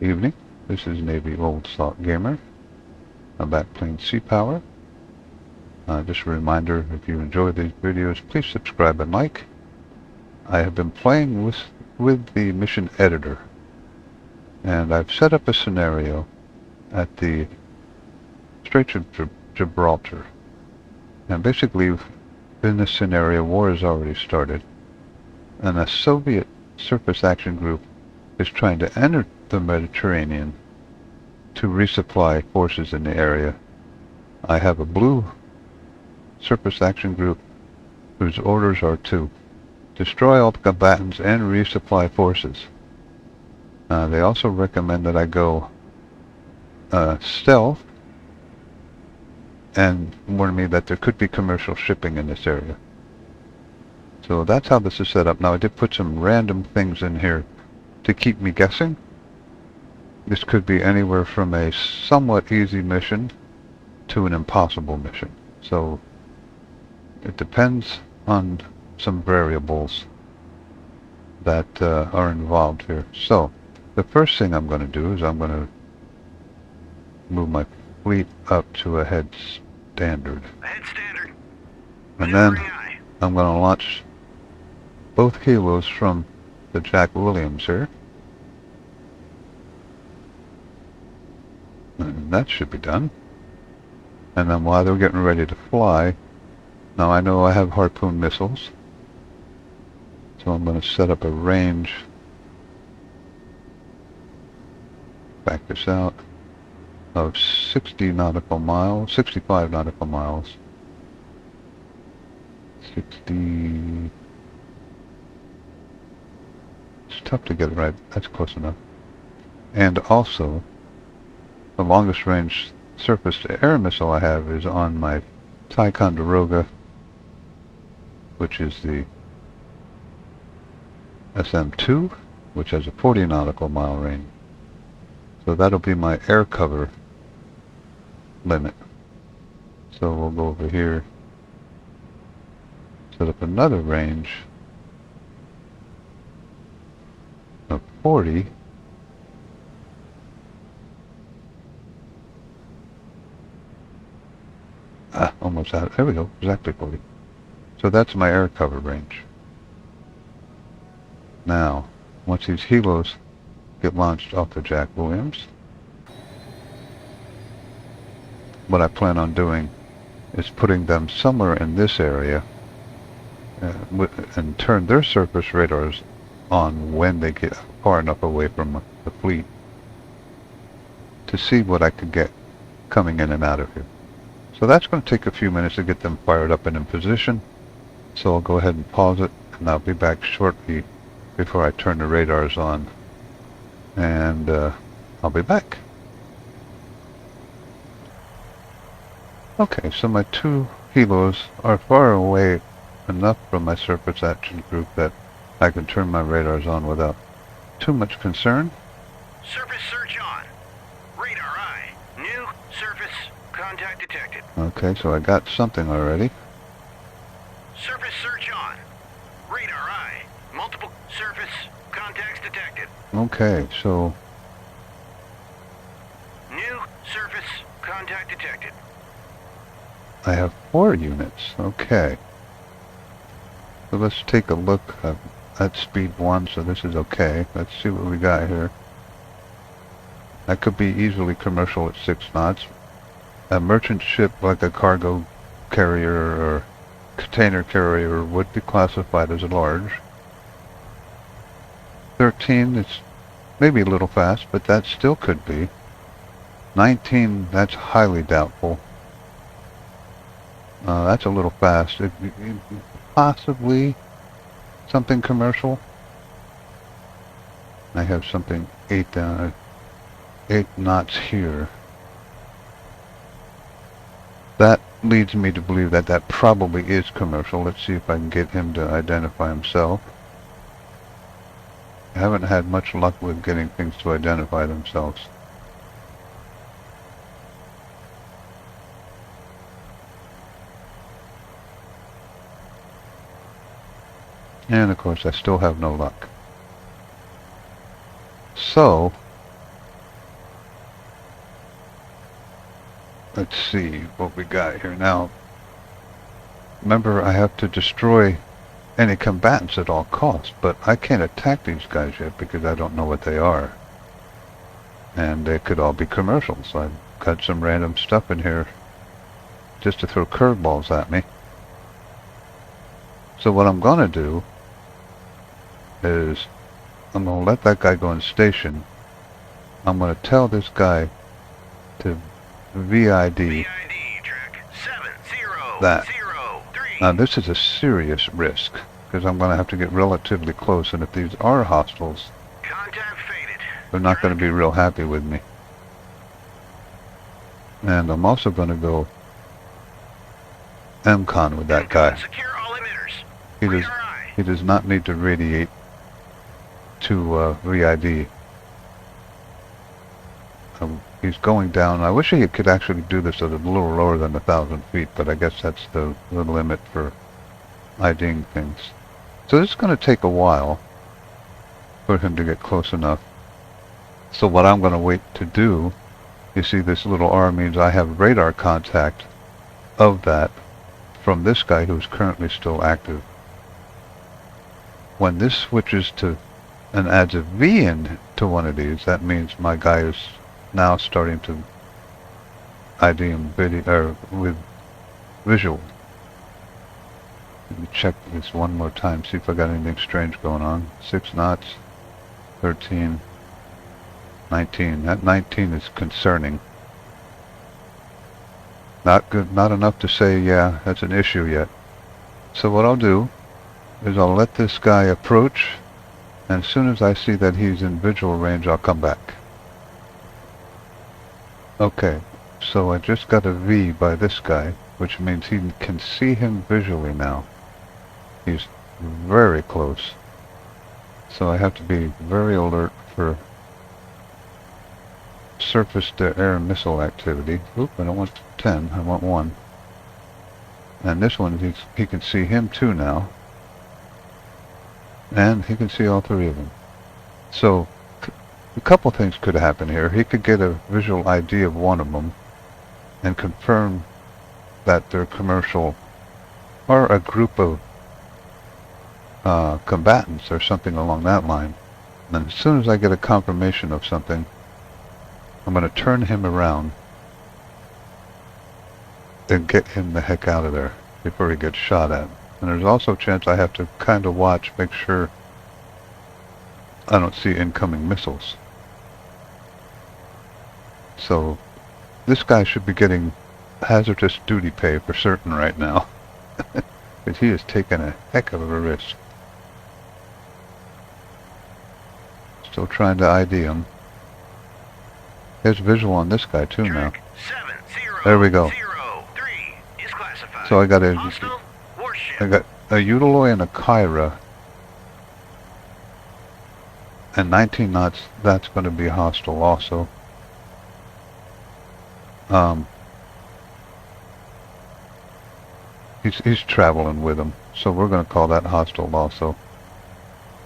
Evening. This is Navy Old Salt Gamer. I'm back playing Sea Power. Just a reminder, if you enjoy these videos, please subscribe and like. I have been playing with the mission editor, and I've set up a scenario at the Straits of Gibraltar. And basically, in this scenario, war has already started, and a Soviet surface action group is trying to enter the Mediterranean to resupply forces in the area. I have a blue surface action group whose orders are to destroy all the combatants and resupply forces. They also recommend that I go stealth and warn me that there could be commercial shipping in this area. So that's how this is set up. Now I did put some random things in here to keep me guessing. This could be anywhere from a somewhat easy mission to an impossible mission. So it depends on some variables that are involved here. So the first thing I'm going to do is I'm going to move my fleet up to a head standard. Head standard. And then I'm going to launch both helos from the Jack Williams here. And that should be done. And then while they're getting ready to fly, now I know I have harpoon missiles, so I'm going to set up a range, back this out, of 60 nautical miles, 65 nautical miles, 60, it's tough to get it right, that's close enough. And also, the longest range surface-to-air missile I have is on my Ticonderoga, which is the SM-2, which has a 40 nautical mile range. So that'll be my air cover limit. So we'll go over here, set up another range of 40. Almost out. There we go. Exactly 40. So that's my air cover range. Now, once these helos get launched off the Jack Williams, what I plan on doing is putting them somewhere in this area and turn their surface radars on when they get far enough away from the fleet to see what I could get coming in and out of here. So that's going to take a few minutes to get them fired up and in position. So I'll go ahead and pause it, and I'll be back shortly before I turn the radars on. And I'll be back. Okay, so my two helos are far away enough from my surface action group that I can turn my radars on without too much concern. Surface search on. Radar eye. New surface contact detected. Okay, so I got something already. Surface search on. Radar eye. Multiple surface contacts detected. Okay, so New surface contact detected. I have 4 units. Okay. So let's take a look at speed 1, so this is okay. Let's see what we got here. That could be easily commercial at 6 knots. A merchant ship like a cargo carrier or container carrier would be classified as large. 13, it's maybe a little fast, but that still could be. 19, that's highly doubtful. That's a little fast. Possibly something commercial. I have something 8 knots here. That leads me to believe that that probably is commercial. Let's see if I can get him to identify himself. I haven't had much luck with getting things to identify themselves. And of course I still have no luck. So let's see what we got here now. Remember, I have to destroy any combatants at all costs, but I can't attack these guys yet because I don't know what they are. And they could all be commercials. I've got some random stuff in here just to throw curveballs at me. So what I'm going to do is I'm going to let that guy go in station. I'm going to tell this guy to VID track that. 7003. Now this is a serious risk because I'm going to have to get relatively close, and if these are hostiles, Contact faded. they're not going to be real happy with me. And I'm also going to go MCON with that guy. Secure all emitters. He does, Radar eye. he does not need to radiate to VID. He's going down. I wish he could actually do this at a little lower than 1,000 feet, but I guess that's the limit for IDing things. So this is going to take a while for him to get close enough. So what I'm going to wait to do, you see this little R means I have radar contact of that from this guy who's currently still active. When this switches to and adds a V in to one of these, that means my guy is now starting to ID him with visual. Let me check this one more time, see if I got anything strange going on. 6 knots, 13, 19. That 19 is concerning. Not good, not enough to say, yeah, that's an issue yet. So what I'll do is I'll let this guy approach, and as soon as I see that he's in visual range, I'll come back. Okay, so I just got a V by this guy, which means he can see him visually now. He's very close. So I have to be very alert for surface-to-air missile activity. Oop, I don't want 10, I want 1. And this one, he can see him too now. And he can see all 3 of them. So a couple things could happen here. He could get a visual ID of one of them and confirm that they're commercial or a group of combatants or something along that line. And as soon as I get a confirmation of something, I'm going to turn him around and get him the heck out of there before he gets shot at. And there's also a chance I have to kind of watch, make sure I don't see incoming missiles. So this guy should be getting hazardous duty pay for certain right now. Because he has taken a heck of a risk. Still trying to ID him. There's visual on this guy too now. There we go. So I got a Eudaloy and a Kyra. And 19 knots, that's going to be hostile also. He's traveling with him, so we're going to call that hostile also.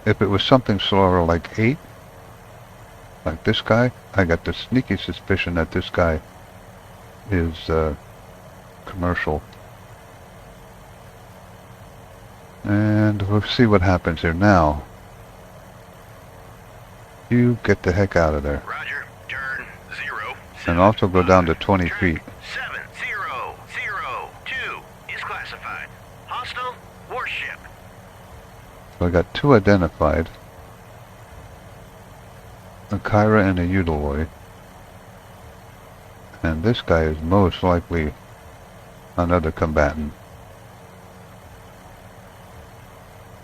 If it was something slower like 8, like this guy, I got the sneaky suspicion that this guy is commercial. And we'll see what happens here now. You get the heck out of there. Roger, turn 0. And also go down to 20 feet. 7002 is classified. Hostile warship. So I got 2 identified. A Kyra and a Eudaloy. And this guy is most likely another combatant.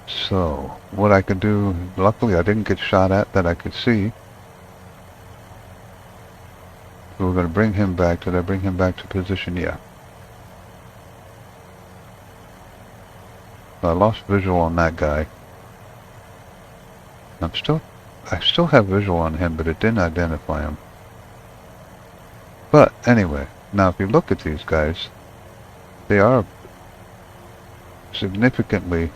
So, what I could do, luckily I didn't get shot at that I could see. So we're going to bring him back. Did I bring him back to position? Yeah. I lost visual on that guy. I still have visual on him, but it didn't identify him. But anyway, now if you look at these guys, they are significantly...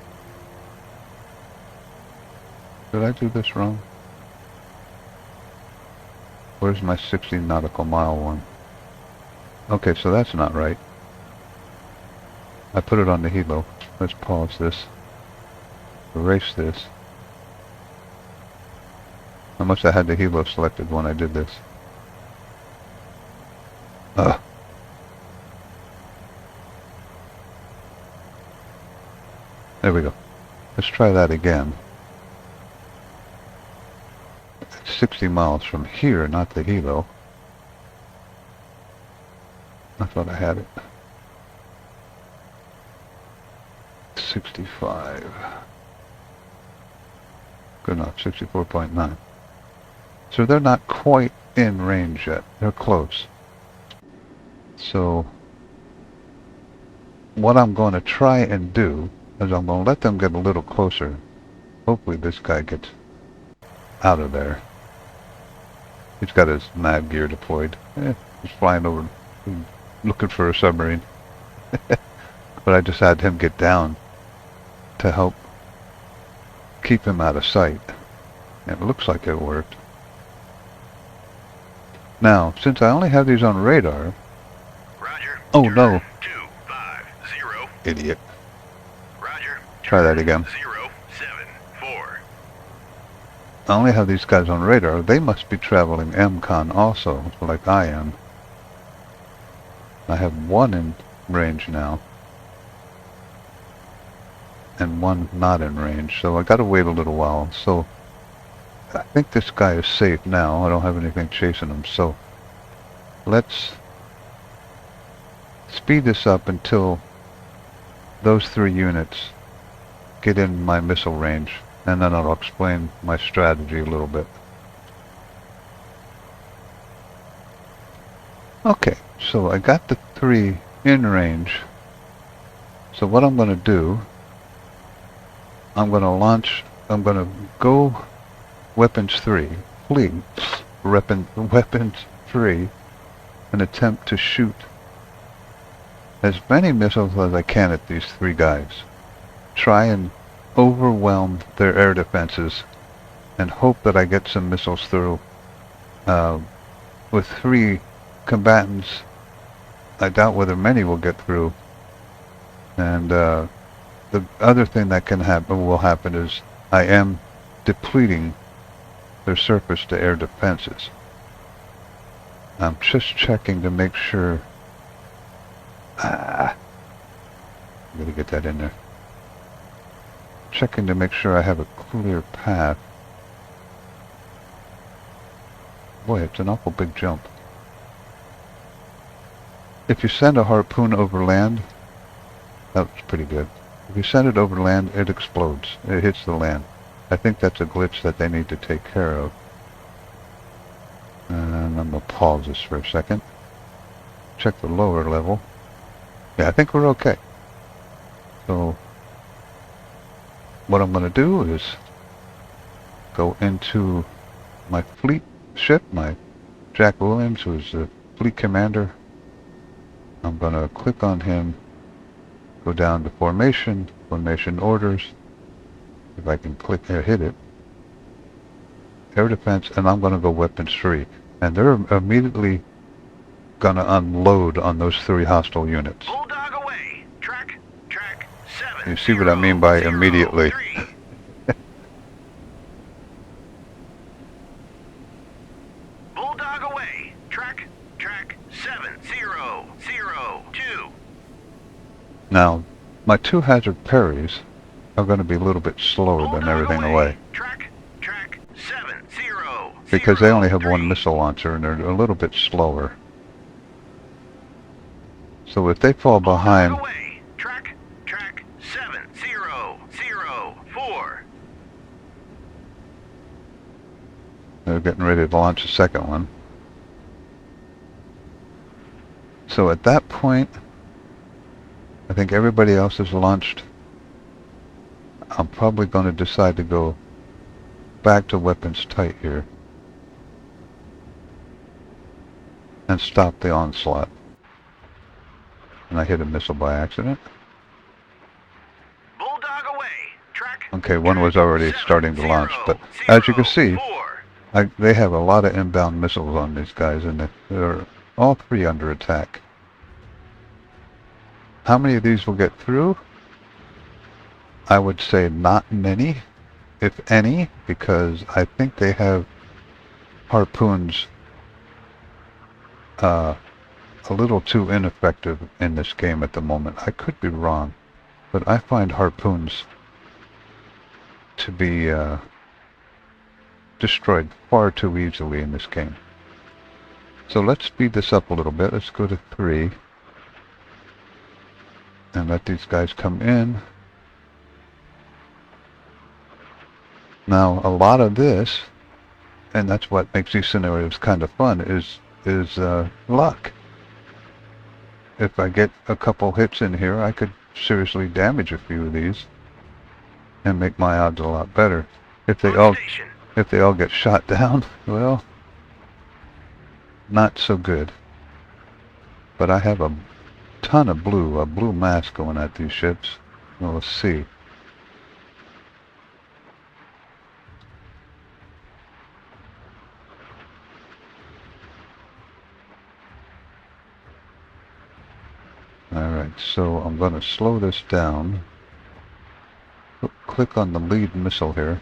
Did I do this wrong? Where's my 60 nautical mile one? Okay, so that's not right. I put it on the helo. Let's pause this. Erase this. I must have had the helo selected when I did this. Ugh. There we go. Let's try that again. It's 60 miles from here, not the helo. I thought I had it. 65. Good enough, 64.9. So they're not quite in range yet. They're close. So what I'm going to try and do is I'm going to let them get a little closer. Hopefully this guy gets out of there. He's got his nav gear deployed. He's flying over, looking for a submarine. But I just had him get down to help keep him out of sight. And it looks like it worked. Now, since I only have these on radar... Roger. Oh no. 250. Idiot. Roger. Try that again. 074. I only have these guys on radar. They must be traveling MCON also, like I am. I have one in range now. And one not in range, so I gotta wait a little while. So I think this guy is safe now. I don't have anything chasing him, so let's speed this up until those 3 units get in my missile range, and then I'll explain my strategy a little bit. Okay, so I got the 3 in range. So what I'm going to do, I'm going to go weapons 3, fleet, weapons 3, and attempt to shoot as many missiles as I can at these 3 guys. Try and overwhelm their air defenses and hope that I get some missiles through. With 3 combatants, I doubt whether many will get through. And the other thing that will happen is I am depleting their surface-to-air defenses. I'm just checking to make sure. I'm gonna get that in there. Checking to make sure I have a clear path. Boy, it's an awful big jump. If you send a harpoon over land, that's pretty good. If you send it over land, it explodes. It hits the land. I think that's a glitch that they need to take care of. And I'm going to pause this for a second. Check the lower level. Yeah, I think we're okay. So, what I'm going to do is go into my fleet ship, my Jack Williams, who's the fleet commander. I'm going to click on him, go down to formation orders. If I can click there, hit it. Air defense, and I'm going to go weapons 3. And they're immediately going to unload on those 3 hostile units. Bulldog away. Track 7. You see what I mean by immediately. Bulldog away. Track 7002. Now, my 2 hazard parries are going to be a little bit slower than everything away. Track 7003. Because they only have 1 missile launcher and they're a little bit slower. So if they fall behind... Track 7004. They're getting ready to launch the second one. So at that point, I think everybody else is launched. I'm probably going to decide to go back to weapons tight here and stop the onslaught. And I hit a missile by accident. Bulldog away. Okay, one was already starting to launch, but as you can see, they have a lot of inbound missiles on these guys, and they're all 3 under attack. How many of these will get through? I would say not many, if any, because I think they have harpoons a little too ineffective in this game at the moment. I could be wrong, but I find harpoons to be destroyed far too easily in this game. So let's speed this up a little bit. Let's go to 3 and let these guys come in. Now a lot of this, and that's what makes these scenarios kind of fun, is luck. If I get a couple hits in here, I could seriously damage a few of these and make my odds a lot better. If they all get shot down, well, not so good. But I have a ton of a blue mass going at these ships. Well, let's see. Alright, so I'm going to slow this down. Click on the lead missile here.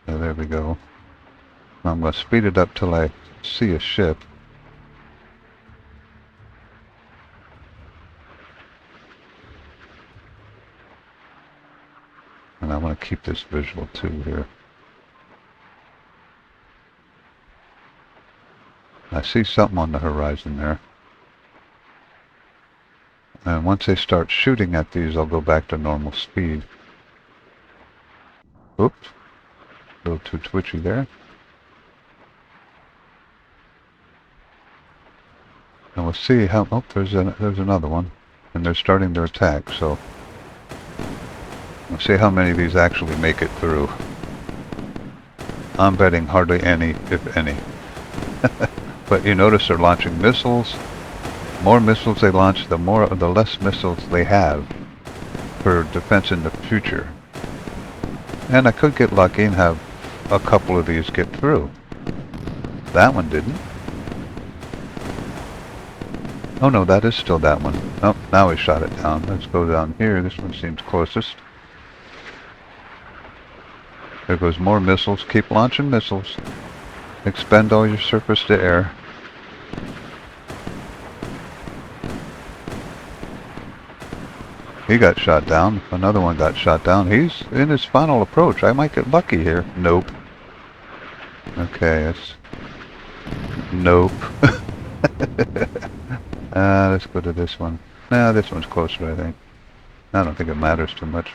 There we go. Now I'm going to speed it up till I see a ship. And I want to keep this visual too here. I see something on the horizon there. And once they start shooting at these, I'll go back to normal speed. Oops. A little too twitchy there. And we'll see how... Oh, there's another one. And they're starting their attack, so... We'll see how many of these actually make it through. I'm betting hardly any, if any. But you notice they're launching missiles. More missiles they launch, the less missiles they have for defense in the future. And I could get lucky and have a couple of these get through. That one didn't. Oh no, that is still that one. Oh, now we shot it down. Let's go down here. This one seems closest. There goes more missiles. Keep launching missiles. Expend all your surface to air. He got shot down. Another one got shot down. He's in his final approach. I might get lucky here. Nope. Okay, it's... Nope. Let's go to this one. Nah, this one's closer, I think. I don't think it matters too much.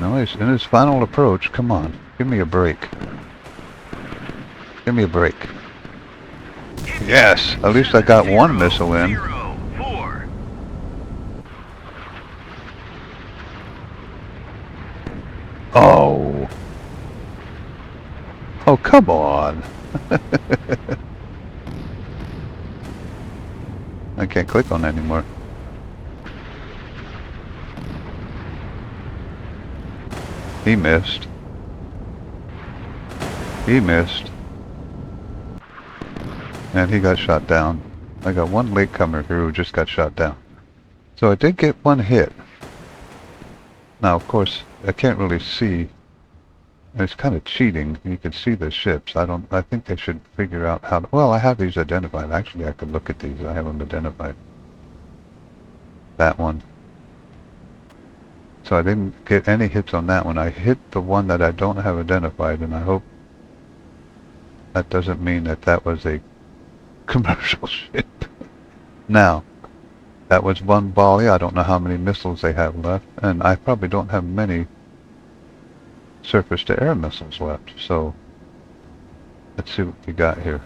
No, he's in his final approach. Come on. Give me a break. Give me a break. Yes! At least I got one missile in. Oh! Oh, come on! I can't click on that anymore. He missed. He missed. And he got shot down. I got one latecomer here who just got shot down. So I did get one hit. Now, of course, I can't really see. It's kind of cheating. You can see the ships. I think they should figure out how to... Well, I have these identified. Actually, I could look at these. I have them identified. That one. So I didn't get any hits on that one. I hit the one that I don't have identified, and I hope that doesn't mean that that was a commercial ship. Now, that was one volley. I don't know how many missiles they have left, and I probably don't have many surface-to-air missiles left. So, let's see what we got here.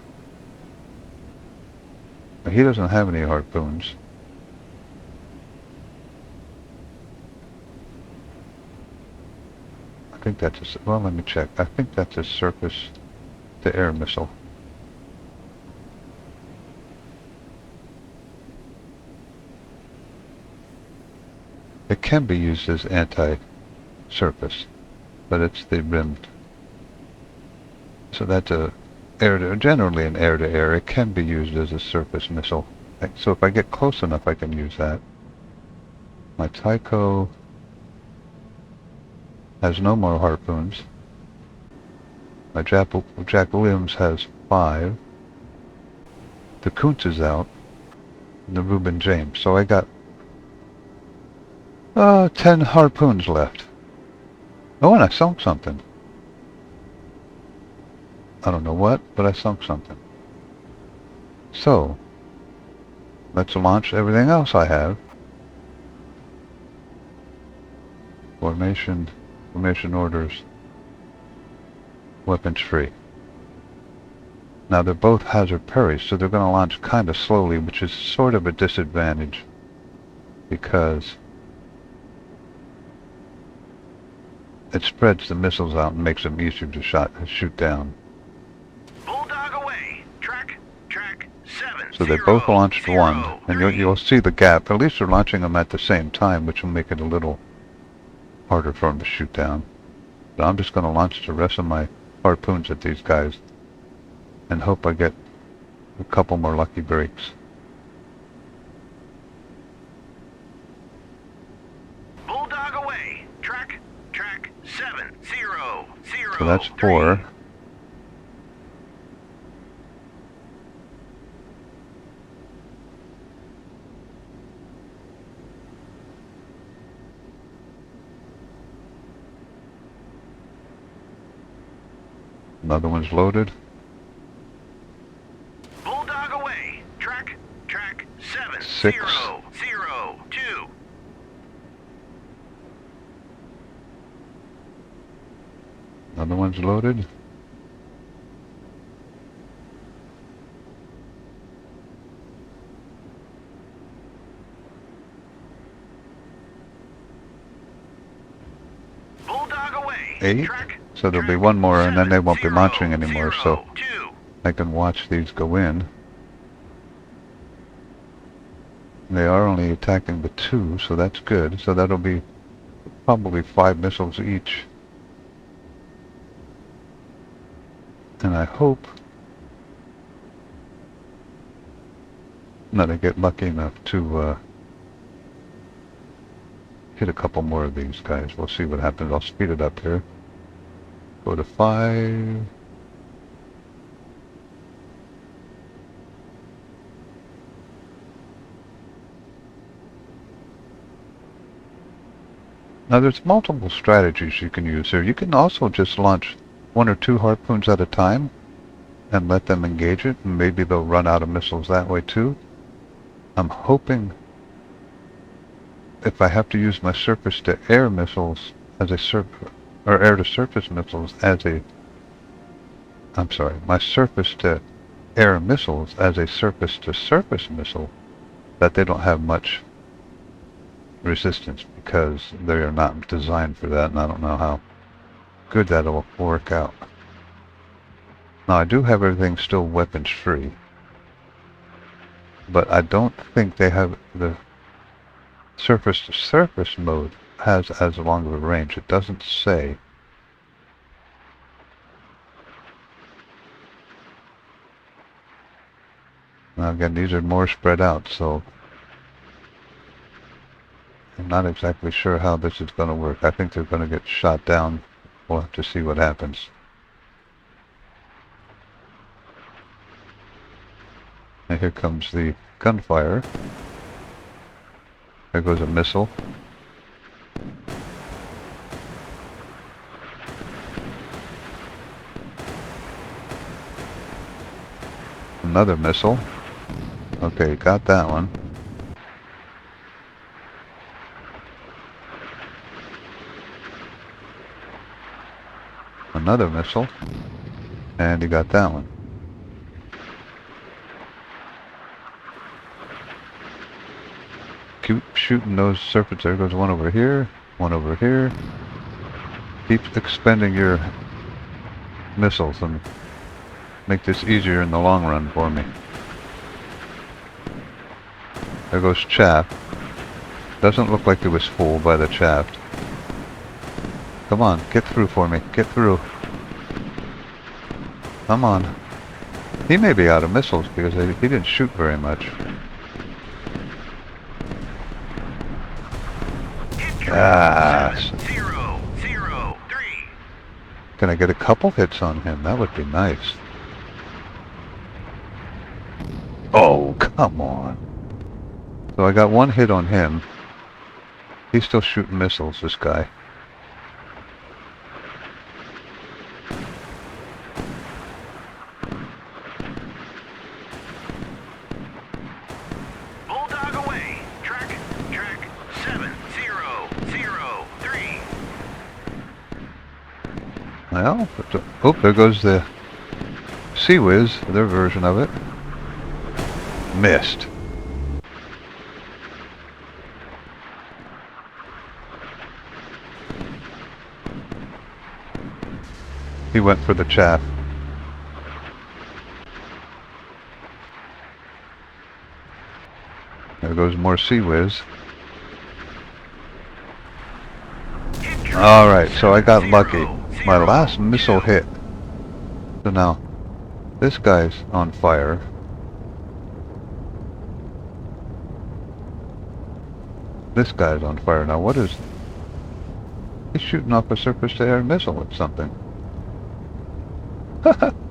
He doesn't have any harpoons. I think that's a... Well, let me check. I think that's a surface-to-air missile. It can be used as anti-surface, but it's the rimmed. So that's a generally an air-to-air. It can be used as a surface missile. So if I get close enough, I can use that. My Tycho has no more harpoons. My Jack Williams has 5. The Kuntz is out. And the Reuben James. So I got 10 harpoons left. Oh, and I sunk something. I don't know what, but I sunk something. So, let's launch everything else I have. Formation orders. Weapons free. Now they're both hazard parries, so they're going to launch kind of slowly, which is sort of a disadvantage. Because it spreads the missiles out and makes them easier to shoot down. Bulldog away. Track 7. So they both launched one, and you'll see the gap. At least they're launching them at the same time, which will make it a little harder for them to shoot down. But I'm just going to launch the rest of my harpoons at these guys and hope I get a couple more lucky breaks. Bulldog away. Track 7 0 0. So that's 4. Another one's loaded. Bulldog away. Track 7 6. 0 0 2. Another one's loaded. Bulldog away. 8. So there'll be one more, and then they won't be launching anymore, so I can watch these go in. They are only attacking the 2, so that's good. So that'll be probably 5 missiles each. And I hope that I get lucky enough to hit a couple more of these guys. We'll see what happens. I'll speed it up here. Go to 5. Now there's multiple strategies you can use here. You can also just launch 1 or 2 harpoons at a time and let them engage it, and maybe they'll run out of missiles that way too. I'm hoping if I have to use my surface-to-air missiles as a or air-to-surface missiles as a my surface-to-air missiles as a surface-to-surface missile, that they don't have much resistance because they are not designed for that, and I don't know how good that'll work out. Now I do have everything still weapons free, but I don't think they have the surface-to-surface mode has as long of a range. It doesn't say. Now again, these are more spread out, so I'm not exactly sure how this is going to work. I think they're going to get shot down. We'll have to see what happens. And here comes the gunfire. There goes a missile. Another missile. Okay, got that one. Another missile. And he got that one. Keep shooting those surface. There goes one over here. One over here. Keep expending your missiles and make this easier in the long run for me. There goes chaff. Doesn't look like it was full by the shaft. Come on, get through for me. Get through. Come on. He may be out of missiles because he didn't shoot very much. Hit track Ah, 703. can I get a couple hits on him? That would be nice. Oh, come on. So I got one hit on him. He's still shooting missiles, this guy. Bulldog away. Track 7003. Well, oh, there goes the Sea Whiz, their version of it. Missed. He went for the chaff. There goes more Sea Whiz. Alright, so I got lucky. My last missile hit. So now, this guy's on fire. This guy's on fire. Now what is... He's shooting off a surface-to-air missile at something.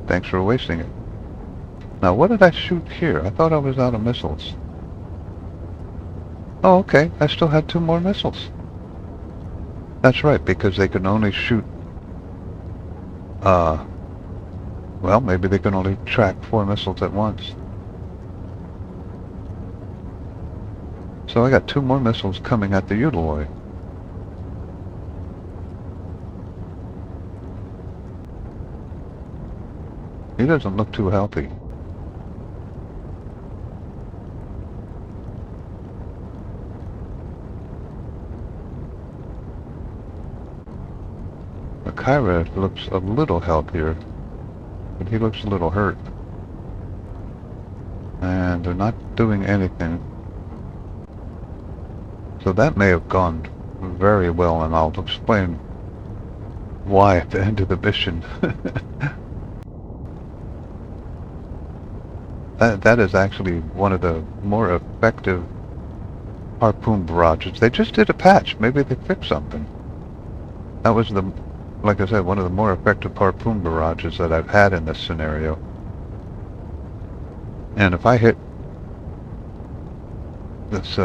Thanks for wasting it. Now what did I shoot here? I thought I was out of missiles. Oh, okay. I still had 2 more missiles. That's right, because they can only shoot... well, maybe they can only track 4 missiles at once. So I got 2 more missiles coming at the Utiloid. He doesn't look too healthy. The Kyra looks a little healthier, but he looks a little hurt. And they're not doing anything. So that may have gone very well, and I'll explain why at the end of the mission. That is actually one of the more effective harpoon barrages. They just did a patch. Maybe they fixed something. That was like I said, one of the more effective harpoon barrages that I've had in this scenario. And if I hit this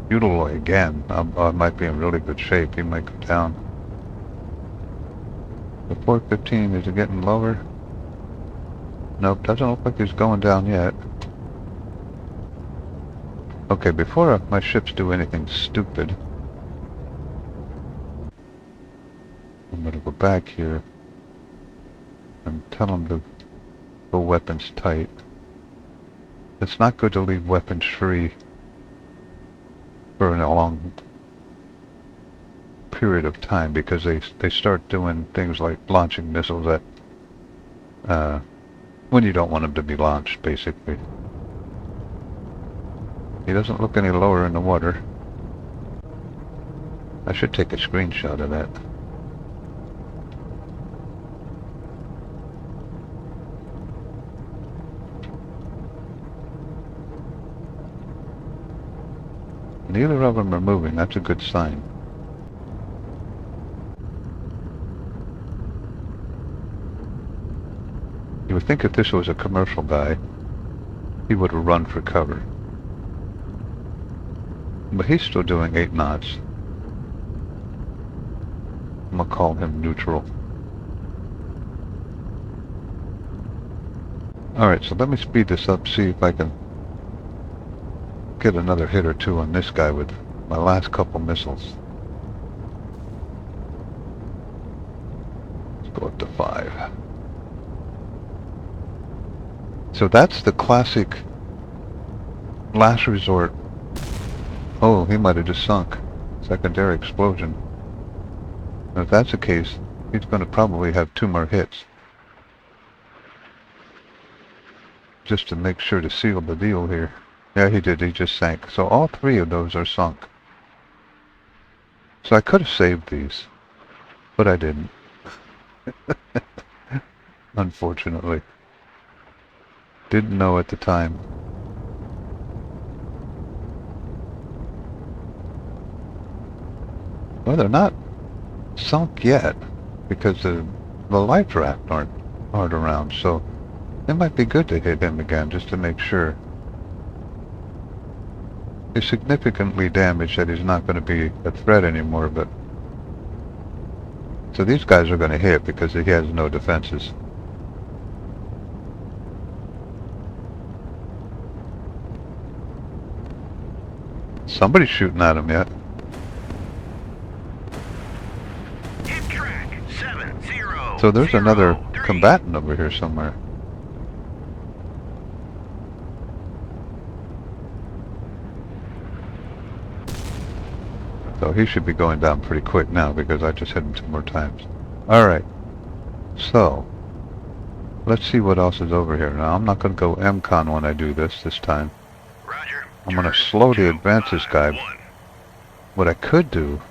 Utiloid again, I might be in really good shape. He might go down. The 415, is it getting lower? Nope, doesn't look like he's going down yet. Okay, before my ships do anything stupid, I'm going to go back here and tell them to go weapons tight. It's not good to leave weapons free for a long period of time, because they start doing things like launching missiles at when you don't want them to be launched, basically. He doesn't look any lower in the water. I should take a screenshot of that. Neither of them are moving. That's a good sign. You would think if this was a commercial guy, he would have run for cover. But he's still doing 8 knots. I'm going to call him neutral. Alright, so let me speed this up, see if I can get another hit or 2 on this guy with my last couple missiles. Let's go up to 5. So that's the classic last resort. Oh, he might have just sunk. Secondary explosion. And if that's the case, he's going to probably have 2 more hits. Just to make sure to seal the deal here. Yeah, he did. He just sank. So all 3 of those are sunk. So I could have saved these, but I didn't. unfortunately. Didn't know at the time. Well, they're not sunk yet, because the life raft aren't around, so it might be good to hit him again, just to make sure. He's significantly damaged that he's not going to be a threat anymore, but... So these guys are going to hit because he has no defenses. Somebody's shooting at him yet. Hit track 70. So there's another combatant over here somewhere. So he should be going down pretty quick now because I just hit him 2 more times. Alright. So, let's see what else is over here. Now, I'm not going to go MCON when I do this time. Roger. I'm going to slowly advance this guy. What I could do...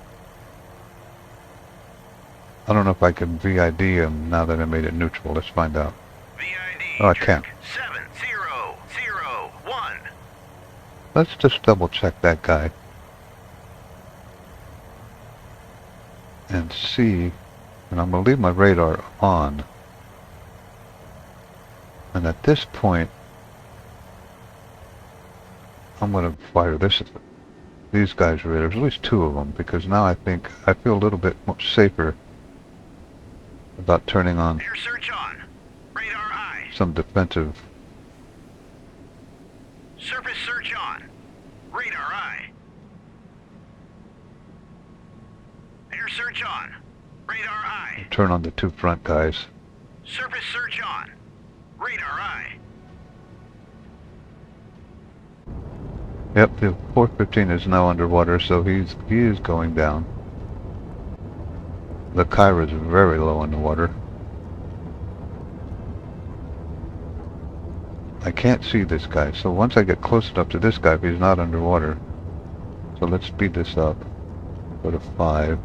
I don't know if I can VID him now that I made it neutral. Let's find out. VID. Oh, I can. 7001. Let's just double check that guy. And see, and I'm going to leave my radar on. And at this point, I'm going to fire these guys' radars, at least 2 of them, because now I think I feel a little bit more safer about turning on Air search on. Radar eye. some defensive. Surface search on. Radar eye. Air search on. Radar eye. Turn on the 2 front guys. Surface search on. Radar eye. Yep, the 415 is now underwater, so he is going down. The Kyra is very low in the water. I can't see this guy, so once I get close enough to this guy, if he's not underwater. So let's speed this up. Go to 5.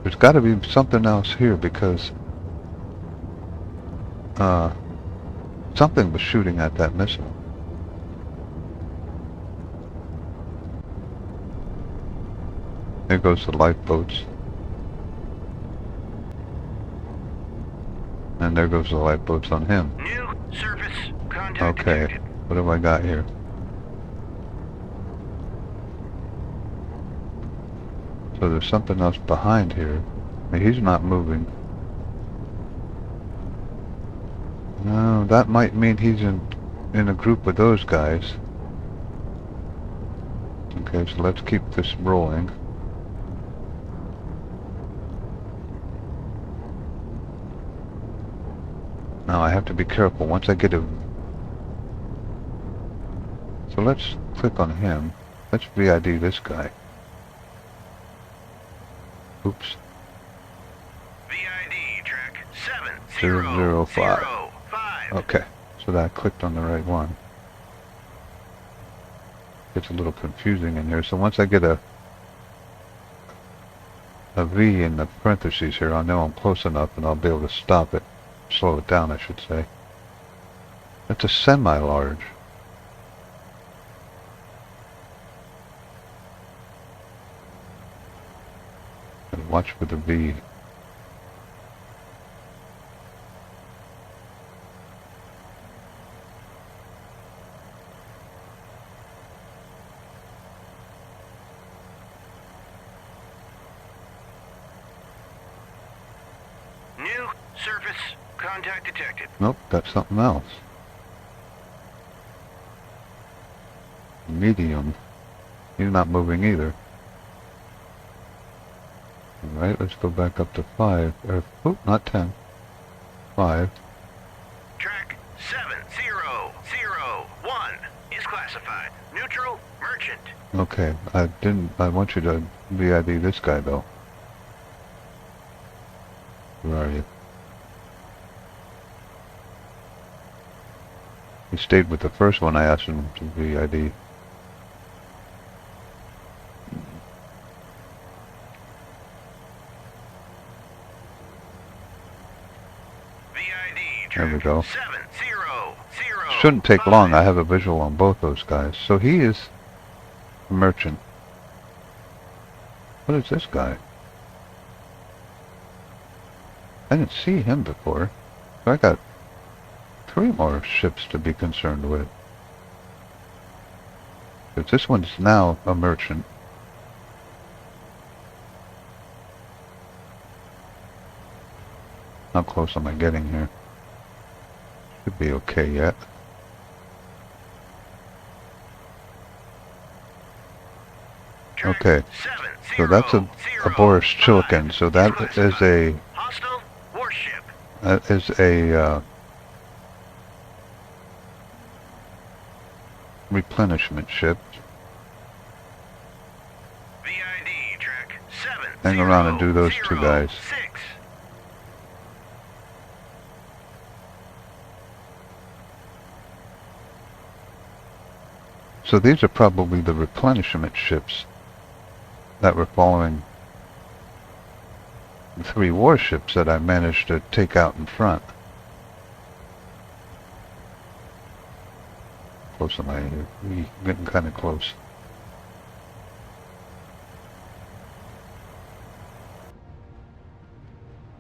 There's got to be something else here because something was shooting at that missile. There goes the lifeboats. And there goes the lifeboats on him. New surface contact Okay, detected. what have I got here? So there's something else behind here. He's not moving. No, that might mean he's in a group with those guys. Okay, so let's keep this rolling. Now I have to be careful once I get a... So let's click on him. Let's VID this guy. Oops. VID track 005. 7005. Okay, so that I clicked on the right one. Gets a little confusing in here. So once I get a V in the parentheses here, I know I'm close enough and I'll be able to stop it. Slow it down, I should say. That's a semi-large. And watch for the V. New surface contact detected. Nope, that's something else. Medium. He's not moving either. Alright, let's go back up to 5. Oh, not 10. 5. Track 7001 is classified. Neutral merchant. Okay, I want you to VID this guy though. Where are you? He stayed with the first one I asked him to VID. There we go. 700. Shouldn't take long. I have a visual on both those guys. So he is a merchant. What is this guy? I didn't see him before. So I got 3 more ships to be concerned with. But this one's now a merchant. How close am I getting here? Should be okay yet. Okay, so that's a Boris Chilikin. So that is a hostile warship. Replenishment ship. VID track 7. Hang around and do those 2 guys. 6. So these are probably the replenishment ships that were following the 3 warships that I managed to take out in front. Close am I here? We're getting kind of close.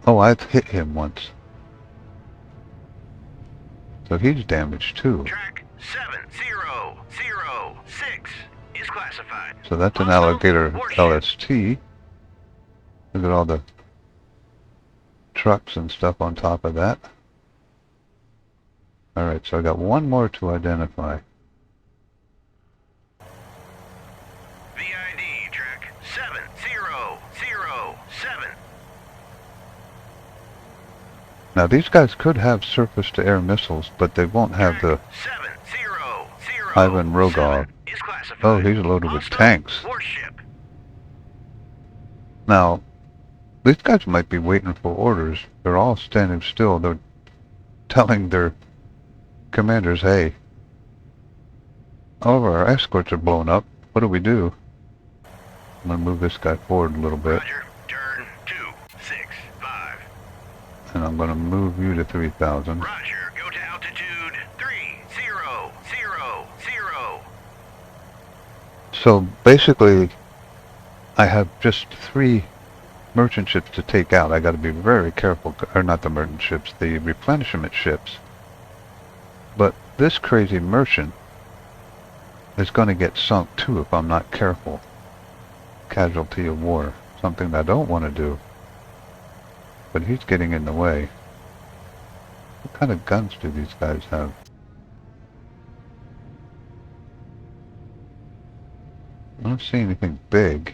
Oh, I've hit him once. So he's damaged too. Track 7006 is classified. So that's an Hostile alligator warship. LST. Look at all the trucks and stuff on top of that. Alright, so I got 1 more to identify. VID track 7007. Now these guys could have surface-to-air missiles, but they won't have the 700. Ivan Rogov. Is classified. Oh, he's loaded with Hostile tanks. warship. Now, these guys might be waiting for orders. They're all standing still. They're telling their commanders, hey, all of our escorts are blown up. What do we do? I'm going to move this guy forward a little bit. Roger. Turn 265. And I'm going to move you to 3,000. Roger. Go to altitude 3000. So basically, I have just 3 merchant ships to take out. I got to be very careful, or not the merchant ships, the replenishment ships. But this crazy merchant is going to get sunk too if I'm not careful. Casualty of war, something I don't want to do. But he's getting in the way. What kind of guns do these guys have? I don't see anything big.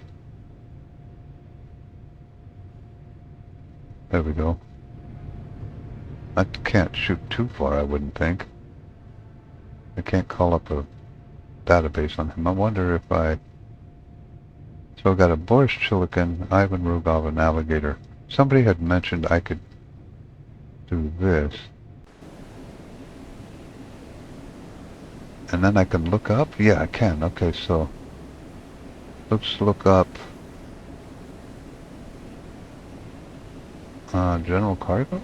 There we go. I can't shoot too far, I wouldn't think. I can't call up a database on him. I wonder if I... So I got a Boris Chilikin, Ivan Rogov, and Alligator. Somebody had mentioned I could do this. And then I can look up? Yeah, I can. Okay, so... Let's look up... general cargo?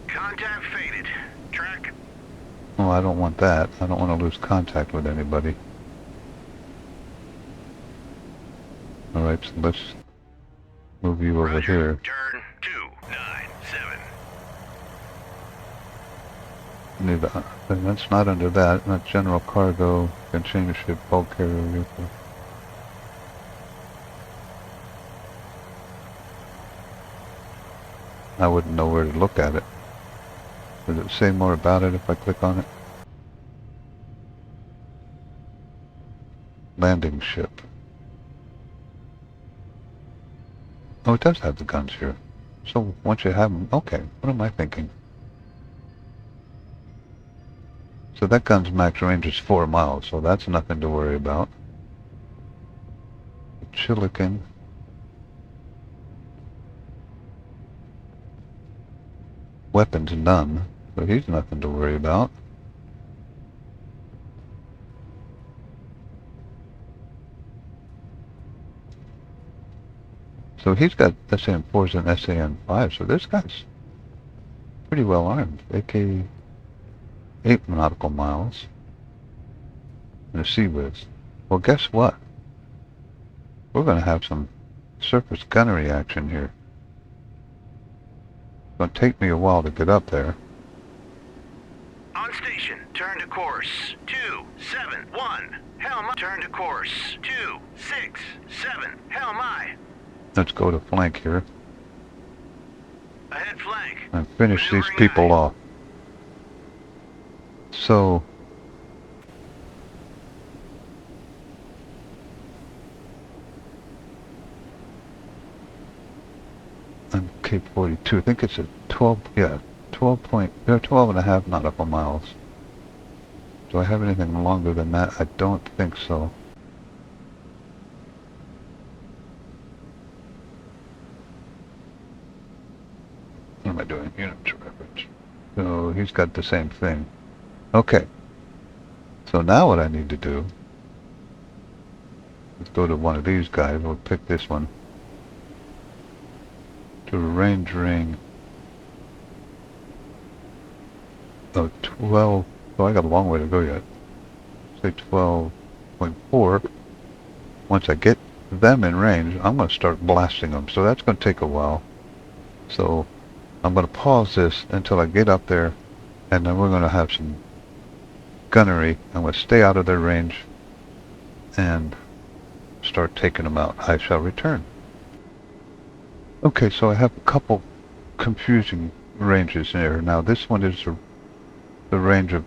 Contact faded. Track. Oh, I don't want that. I don't want to lose contact with anybody. Alright, so let's move you over Roger. here. Turn 297. That's not under that. Not general cargo, container ship, bulk carrier vehicle. I wouldn't know where to look at it. Does it say more about it if I click on it? Landing ship. Oh, it does have the guns here. So once you have them, okay, what am I thinking? So that gun's max range is 4 miles, so that's nothing to worry about. Chilikin. Weapons none, so he's nothing to worry about. So he's got SAM-4s and SAM-5s, so this guy's pretty well armed. AK 8 nautical miles. And a sea whiz. Well, guess what? We're going to have some surface gunnery action here. It's going to take me a while to get up there. On station, turn to course 271. Helm up. Turn to course 267. Helm aye. Let's go to flank here Ahead flank. and finish these Maneuvering people aye. off. So, I'm Cape 42. I think it's a 12, yeah, 12 and a half nautical miles. Do I have anything longer than that? I don't think so. What am I doing? Units of reference. So he's got the same thing. Okay. So now what I need to do, let's go to one of these guys. We'll pick this one. To range ring of 12. So I got a long way to go yet. Say 12.4. Once I get them in range, I'm going to start blasting them. So that's going to take a while. So I'm going to pause this until I get up there, and then we're going to have some gunnery. I'm going to stay out of their range and start taking them out. I shall return. Okay, so I have a couple confusing ranges there. Now this one is the range of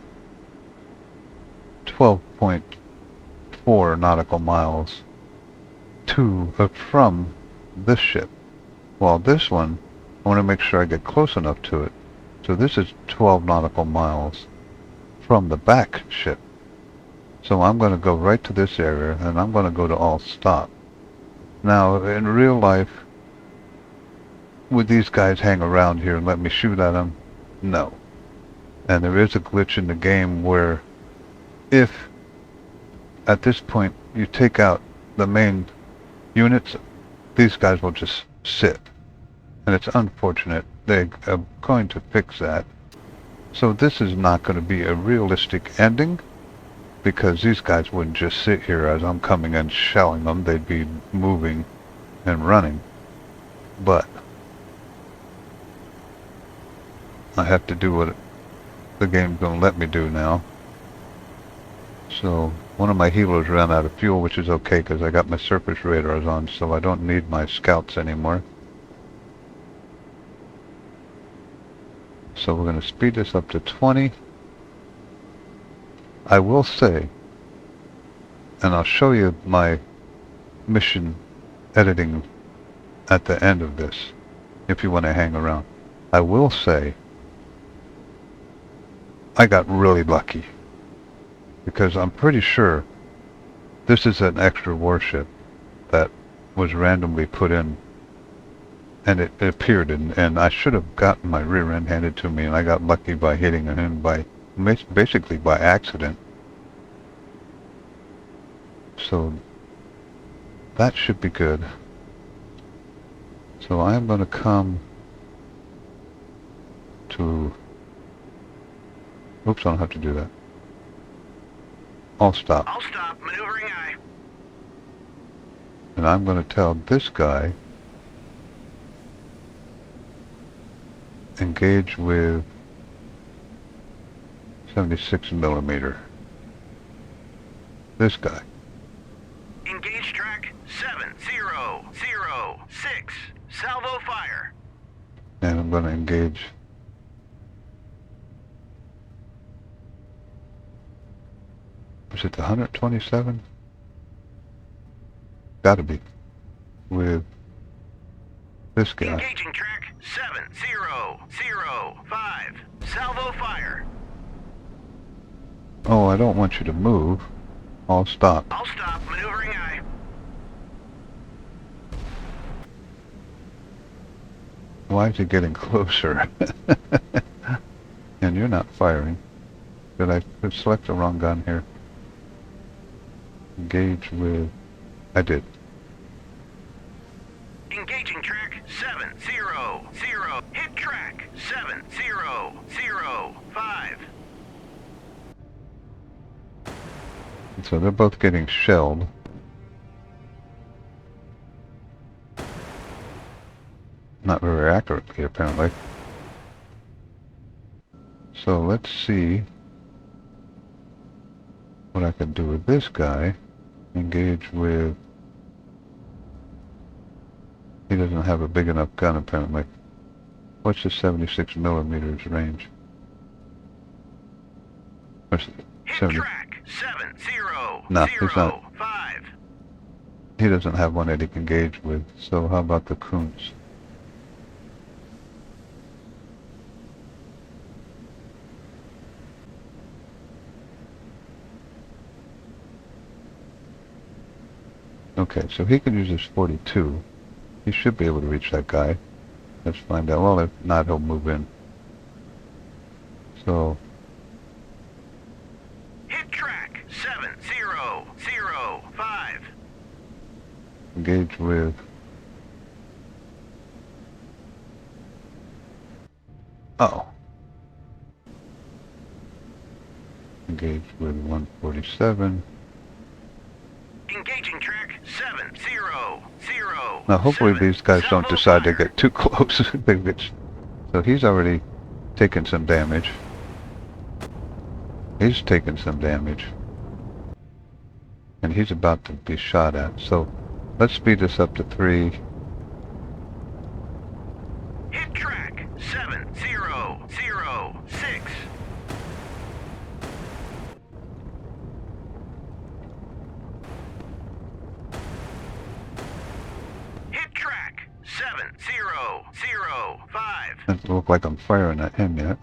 12.4 nautical miles from this ship. While this one, I want to make sure I get close enough to it. So this is 12 nautical miles from the back ship. So I'm going to go right to this area, and I'm going to go to all stop. Now, in real life, would these guys hang around here and let me shoot at them? No. And there is a glitch in the game where if at this point you take out the main units, these guys will just sit. And it's unfortunate. They are going to fix that. So this is not going to be a realistic ending, because these guys wouldn't just sit here as I'm coming and shelling them. They'd be moving and running. But I have to do what the game's going to let me do now. So one of my healers ran out of fuel, which is okay because I got my surface radars on, so I don't need my scouts anymore. So we're going to speed this up to 20. I will say, and I'll show you my mission editing at the end of this, if you want to hang around. I will say, I got really lucky, because I'm pretty sure this is an extra warship that was randomly put in, and it appeared, and I should have gotten my rear end handed to me, and I got lucky by hitting him basically by accident. So that should be good. So I'm going to come to, oops, I don't have to do that. I'll stop. I'll stop. Maneuvering aye. And I'm going to tell this guy, engage with 76 millimeter. This guy. Engage track 7006. Salvo fire. And I'm going to engage was it the 127? Gotta be. With this guy. Engaging track 7005. Salvo fire. Oh, I don't want you to move. I'll stop. I'll stop. Maneuvering aye. Why is he getting closer? And you're not firing. Did I select the wrong gun here? Engage with... I did. Engaging track 700. Hit track 7005. So they're both getting shelled. Not very accurately, apparently. So let's see what I can do with this guy. Engage with... He doesn't have a big enough gun, apparently. What's the 76 millimeters range? What's Hit 70? track 7005. No, he's not. He doesn't have one that he can engage with. So how about the Kuntz? Okay, so he can use his 42. He should be able to reach that guy. Let's find out. Well, if not, he'll move in. So... Hit track 7005. engage with... Oh. Engage with 147. Engaging track 7007. Now hopefully these guys don't decide to Fire. get too close. So he's already taken some damage. He's taken some damage. And he's about to be shot at. So let's speed this up to 3. Hit track 7006. Hit track 7005. Doesn't look like I'm firing at him yet.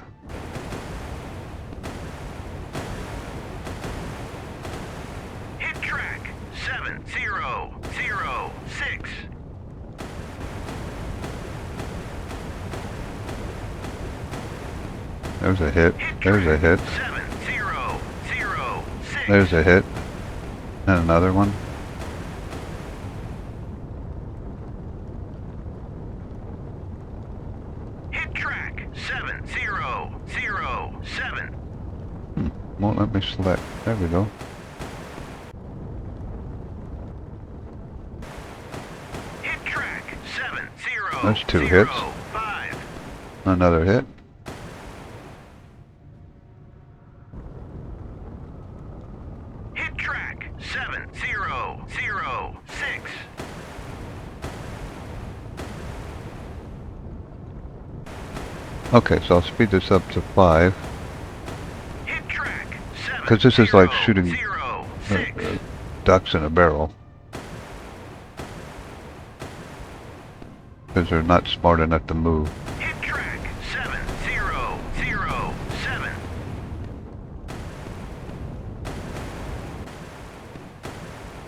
Hit track 7006. There's a hit. There's a hit. 7006. There's a hit. And another one. Hit track 7007. Won't let me select. There we go. Hit track 7005. That's 2 hits. Another hit. Hit track 7006. Okay, so I'll speed this up to 5. Hit track 7006. Because this is like shooting ducks in a barrel. Because they're not smart enough to move. Hit track 7007.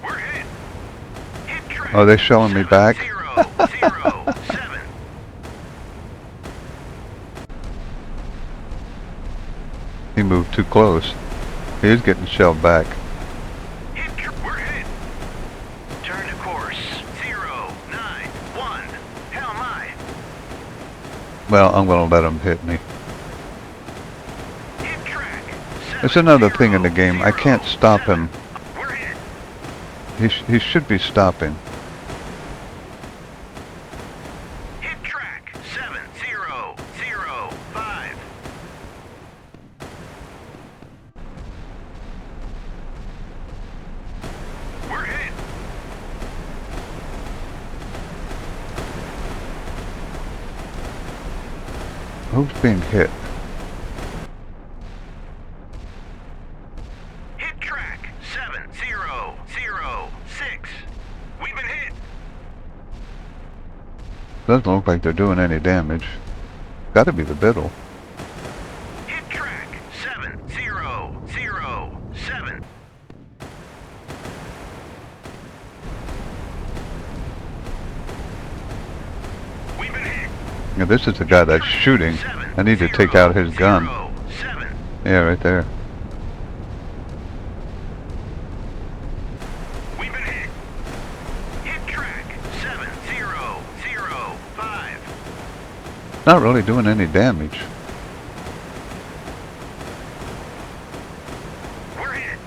We're hit. Hit track Are they showing me back? 7007. He moved too close. He is getting shelled back. We're hit. Turn to course 091. Hell my. Well, I'm going to let him hit me. Hit track. It's another thing in the game. I can't stop him. We're hit. He should be stopping. Hit track 7005. We're hit. Who's being hit? Hit track 7006. We've been hit. Doesn't look like they're doing any damage. Got to be the biddle. Hit track 7007. We've been hit. Yeah, this is the guy that's shooting. I need to take out his gun. 707. Yeah, right there. We've been hit. Hit track 7005. Not really doing any damage. We're hit.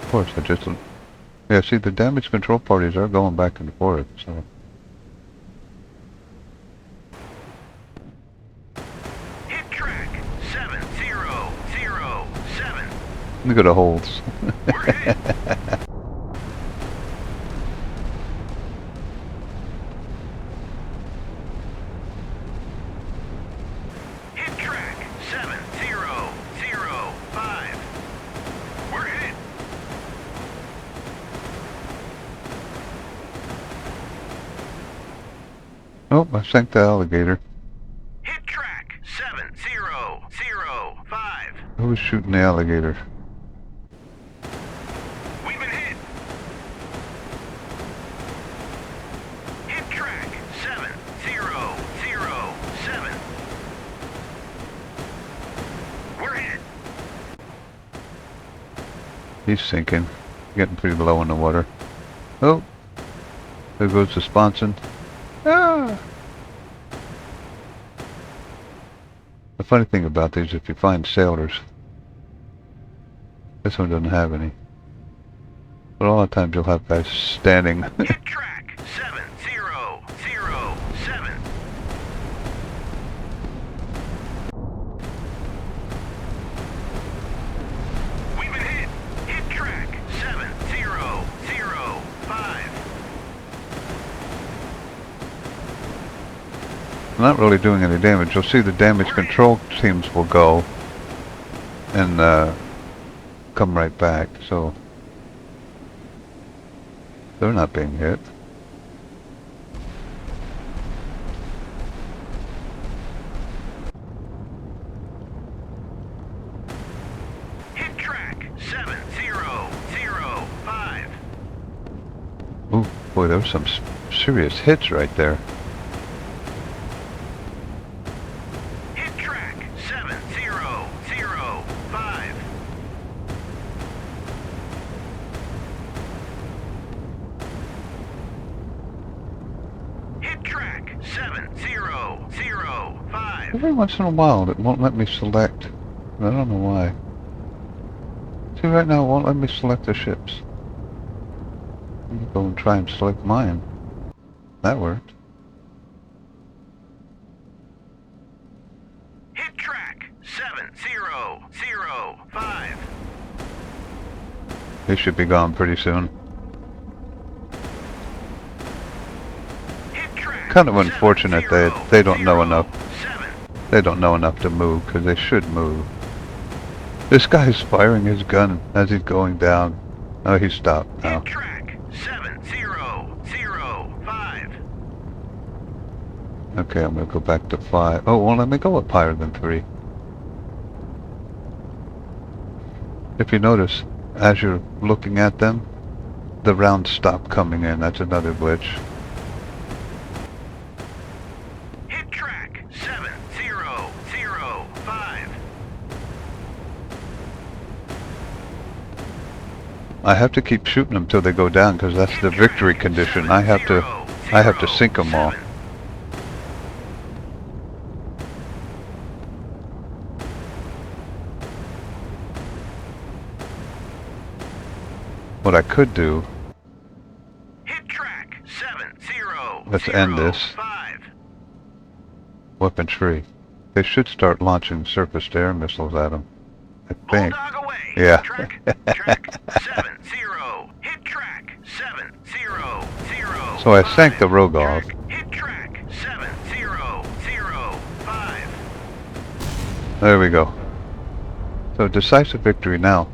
Of course, I just... Yeah, see, the damage control parties are going back and forth, so... Hit track 7007. Look at the holes. We're hit. Hit track 7005. We're hit. Oh, I sank the alligator. Hit track 7005. Who was shooting the alligator? We've been hit. Hit track 7007. We're hit. He's sinking. Getting pretty low in the water. Oh! There goes the sponson. Ah! The funny thing about these, if you find sailors, this one doesn't have any. But a lot of times you'll have guys standing. Hit track 7007. We've been hit. Hit track 7005. Not really doing any damage. You'll see the damage control teams will go and come right back, so they're not being hit. Hit track 7005. Ooh, boy, there was some serious hits right there. Hit track 7005. Hit track 7005. Every once in a while, it won't let me select. I don't know why. See, right now, it won't let me select the ships. Let me go and try and select mine. That worked. Hit track 7005. They should be gone pretty soon. Hit track Kind of unfortunate they don't know enough. 7007. They don't know enough to move, because they should move. This guy's firing his gun as he's going down. Oh, he stopped now. Hit track 7005. Okay, I'm going to go back to 5. Oh, well, let me go up higher than 3. If you notice, as you're looking at them, the rounds stop coming in. That's another glitch. Hit track 7005. I have to keep shooting them till they go down, because that's the victory condition. I have to sink them all. What I could do, Hit track 7005. let's end this. Weapons free. They should start launching surface-to-air missiles at them, I think. Bulldog away. Yeah. Track 70. Hit track 700. So I sank the Rogov. Hit track 7005. There we go. So decisive victory now.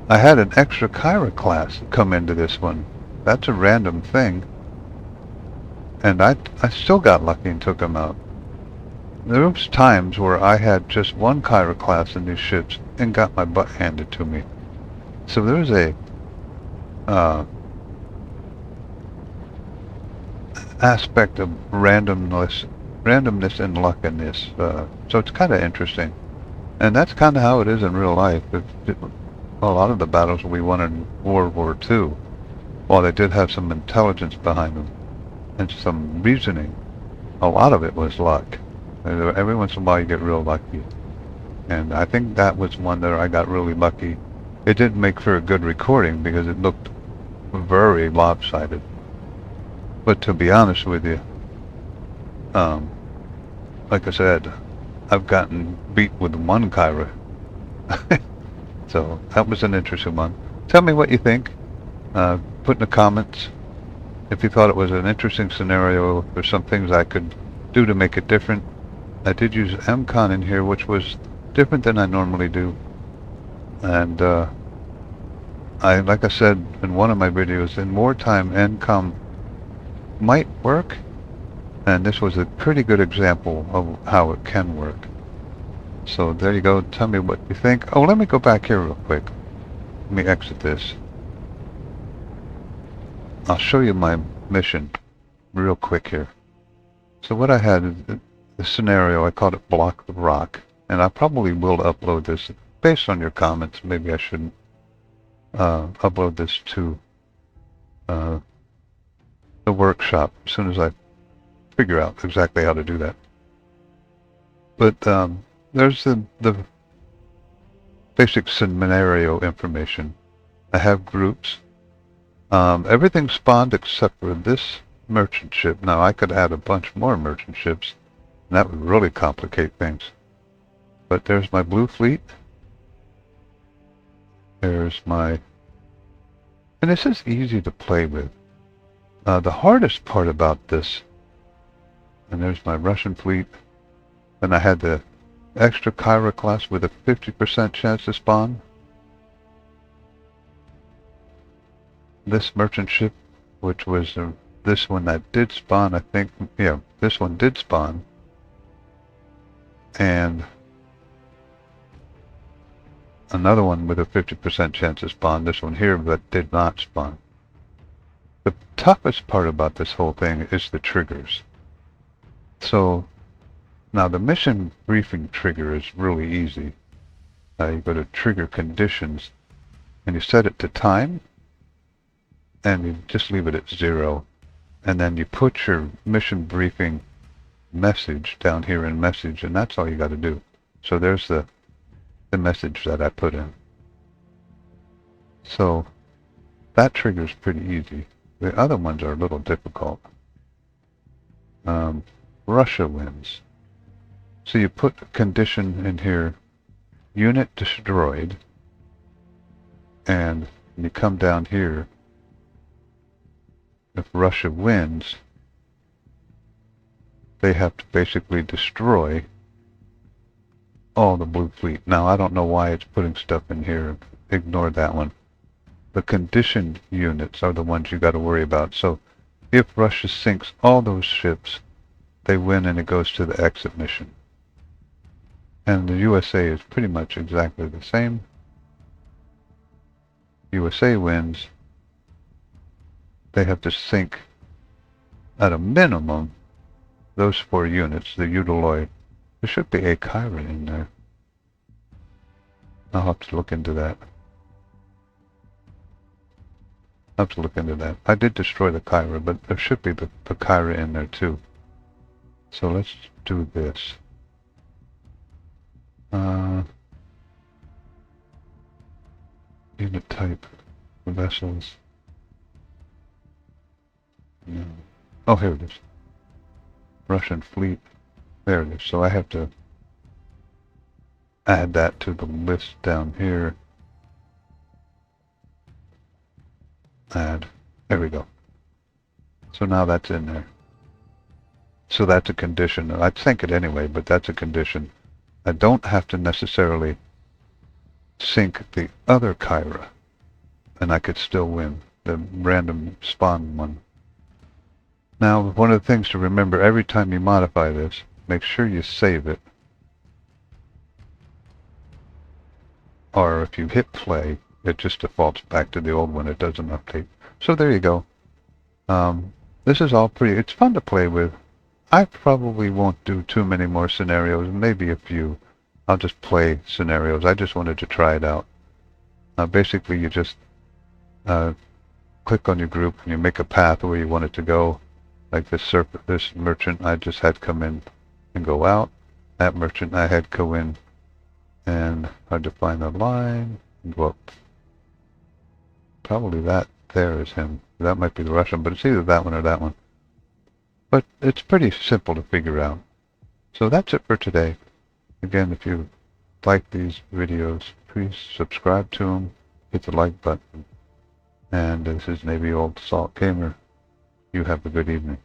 I had an extra Kyra class come into this one. That's a random thing. And I still got lucky and took them out. There was times where I had just one Kyra class in these ships and got my butt handed to me. So there's a aspect of randomness and luck in this. So it's kind of interesting. And that's kind of how it is in real life. A lot of the battles we won in World War II, while they did have some intelligence behind them and some reasoning, a lot of it was luck. Every once in a while you get real lucky. And I think that was one that I got really lucky. It didn't make for a good recording because it looked very lopsided. But to be honest with you, um, like I said, I've gotten beat with one Kyra. So that was an interesting one. Tell me what you think. Put in the comments if you thought it was an interesting scenario, if there's some things I could do to make it different. I did use MCON in here, which was different than I normally do. And like I said in one of my videos, in wartime, NCOM might work. And this was a pretty good example of how it can work. So there you go. Tell me what you think. Oh, let me go back here real quick. Let me exit this. I'll show you my mission real quick here. So what I had is the scenario, I called it Block the Rock. And I probably will upload this based on your comments. Maybe I shouldn't upload this to the workshop as soon as I figure out exactly how to do that. But there's the basic scenario information. I have groups. Everything spawned except for this merchant ship. Now I could add a bunch more merchant ships, and that would really complicate things. But there's my blue fleet. There's my... And this is easy to play with. The hardest part about this... And there's my Russian fleet. Then I had the extra Kyra class with a 50% chance to spawn. This merchant ship, which was this one that did spawn, I think. Yeah, this one did spawn. And another one with a 50% chance to spawn. This one here that did not spawn. The toughest part about this whole thing is the triggers. So now the mission briefing trigger is really easy. You go to trigger conditions and you set it to time and you just leave it at 0, and then you put your mission briefing message down here in message, and that's all you got to do. So there's the message that I put in. So that trigger's pretty easy. The other ones are a little difficult. Russia wins. So you put a condition in here, unit destroyed, and you come down here. If Russia wins, they have to basically destroy all the blue fleet. Now I don't know why it's putting stuff in here. Ignore that one. The conditioned units are the ones you got to worry about. So if Russia sinks all those ships, they win and it goes to the exit mission. And the USA is pretty much exactly the same. USA wins. They have to sink at a minimum those 4 units, the Udaloy. There should be a Kyra in there. I'll have to look into that. I'll have to look into that. I did destroy the Kyra, but there should be the Kyra in there too. So let's do this. Unit type, vessels. No. Oh, here it is. Russian fleet. There it is. So I have to add that to the list down here. Add. There we go. So now that's in there. So that's a condition. I'd think it anyway, but that's a condition. I don't have to necessarily sink the other Kyra, and I could still win the random spawn one. Now, one of the things to remember every time you modify this, make sure you save it. Or if you hit play, it just defaults back to the old one. It doesn't update. So there you go. This is all pretty, it's fun to play with. I probably won't do too many more scenarios, maybe a few. I'll just play scenarios. I just wanted to try it out. Basically, you just click on your group and you make a path where you want it to go. Like this merchant I just had come in and go out. That merchant I had go in and I define a line and go up. Probably that there is him. That might be the Russian, but it's either that one or that one. But it's pretty simple to figure out. So that's it for today. Again, if you like these videos, please subscribe to them, hit the like button. And this is Navy Old Salt Gamer. You have a good evening.